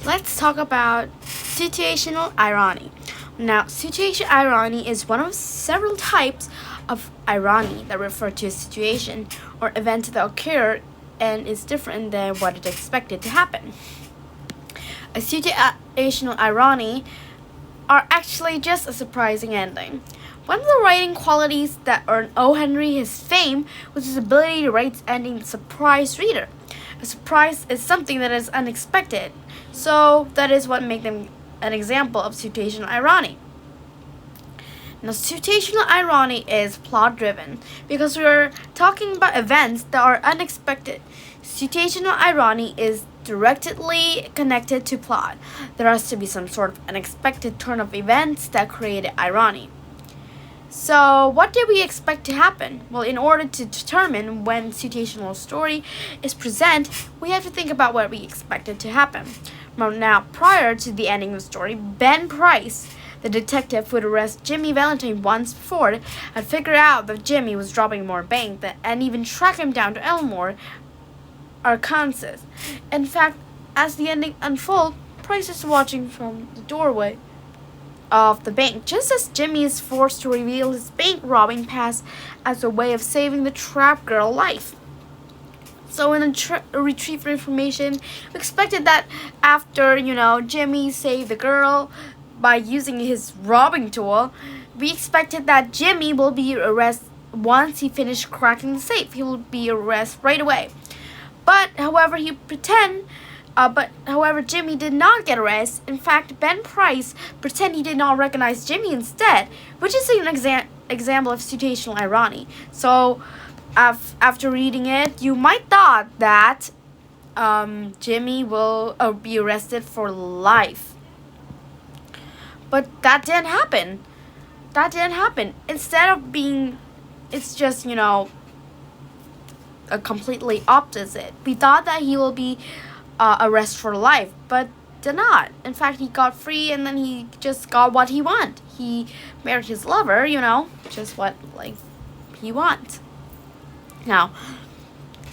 let's talk about situational irony. Now, situational irony is one of several types of irony that refer to a situation or event that occur and is different than what is expected to happen. A situational irony are actually just a surprising ending. One of the writing qualities that earned O. Henry his fame was his ability to write ending that surprise reader. A surprise is something that is unexpected, so that is what makes them an example of situational irony. Now, situational irony is plot driven because we are talking about events that are unexpected. Situational irony is directly connected to plot. There has to be some sort of unexpected turn of events that created irony. So, what did we expect to happen? Well, in order to determine when situational story is present, we have to think about what we expected to happen. Now, prior to the ending of the story, Ben Price, the detective who would arrest Jimmy Valentine once before, had figured out that Jimmy was robbing more bank and even tracked him down to Elmore, Arkansas. In fact, as the ending unfolds, Price is watching from the doorway of the bank, just as Jimmy is forced to reveal his bank robbing past as a way of saving the trap girl life. So in the retrieve for information, we expected that after, Jimmy saved the girl by using his robbing tool, we expected that Jimmy will be arrested once he finished cracking the safe. He will be arrested right away. But however, Jimmy did not get arrested. In fact, Ben Price pretended he did not recognize Jimmy instead, which is an example of situational irony. So, after reading it, you might thought that Jimmy will be arrested for life. But that didn't happen. Instead of being, it's just, a completely opposite. We thought that he will be arrested for life, but did not. In fact, he got free and then he just got what he wanted. He married his lover, just what he wants. Now,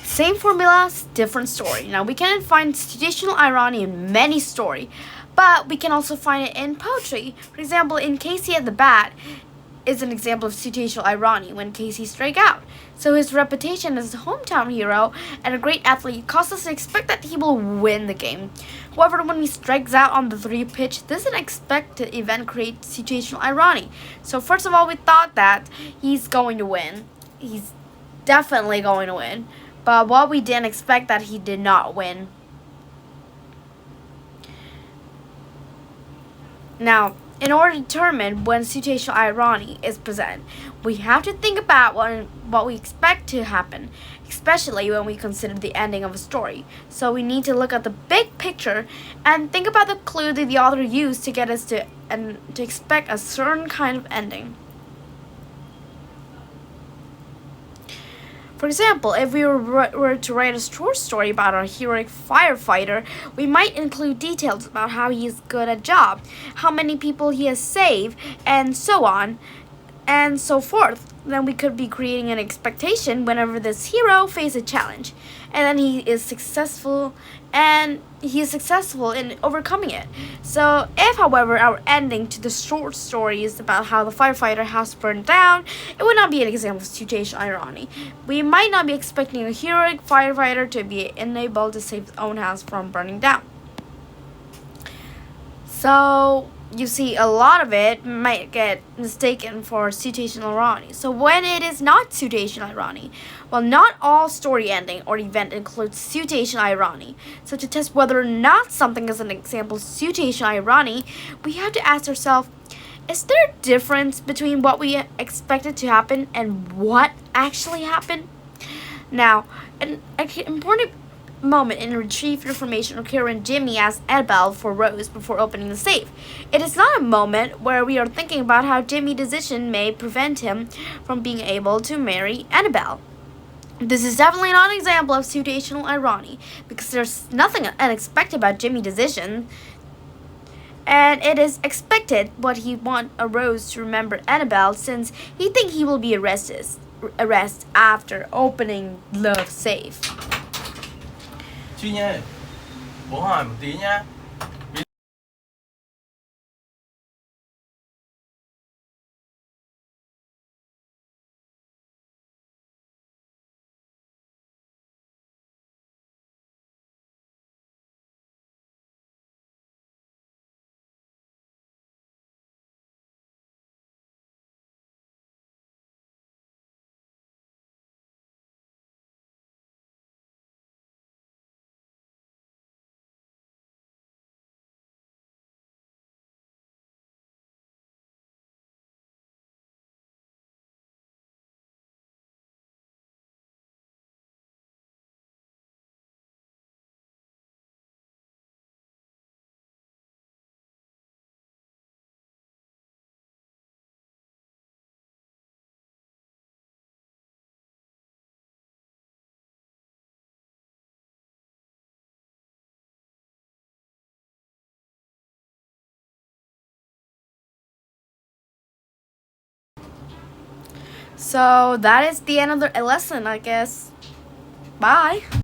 same formula, different story. Now, we can find situational irony in many stories, but we can also find it in poetry. For example, in Casey at the Bat is an example of situational irony when Casey strike out. So his reputation as a hometown hero and a great athlete caused us to expect that he will win the game. However, when he strikes out on the 3 pitch, this unexpected event creates situational irony. So first of all, we thought that he's going to win. He's definitely going to win. But what we didn't expect that he did not win. Now, in order to determine when situational irony is present, we have to think about what we expect to happen, especially when we consider the ending of a story. So we need to look at the big picture and think about the clue that the author used to get us to expect a certain kind of ending. For example, if we were to write a short story about a heroic firefighter, we might include details about how he is good at job, how many people he has saved, and so on and so forth. Then we could be creating an expectation whenever this hero faces a challenge, and then he is successful in overcoming it. So if, however, our ending to the short story is about how the firefighter house burned down, it would not be an example of situational irony. We might not be expecting a heroic firefighter to be unable to save his own house from burning down. So you see, a lot of it might get mistaken for situational irony. So when it is not situational irony, well, not all story ending or event includes situational irony. So to test whether or not something is an example of situational irony, we have to ask ourselves, is there a difference between what we expected to happen and what actually happened? Now, an important moment in retrieve information occur when Jimmy asks Annabelle for Rose before opening the safe. It is not a moment where we are thinking about how Jimmy's decision may prevent him from being able to marry Annabelle. This is definitely not an example of situational irony because there's nothing unexpected about Jimmy's decision, and it is expected what he want a Rose to remember Annabelle since he think he will be arrested after opening the safe. Chi nha. Bố hỏi một tí nhá. So that is the end of the lesson, I guess. Bye.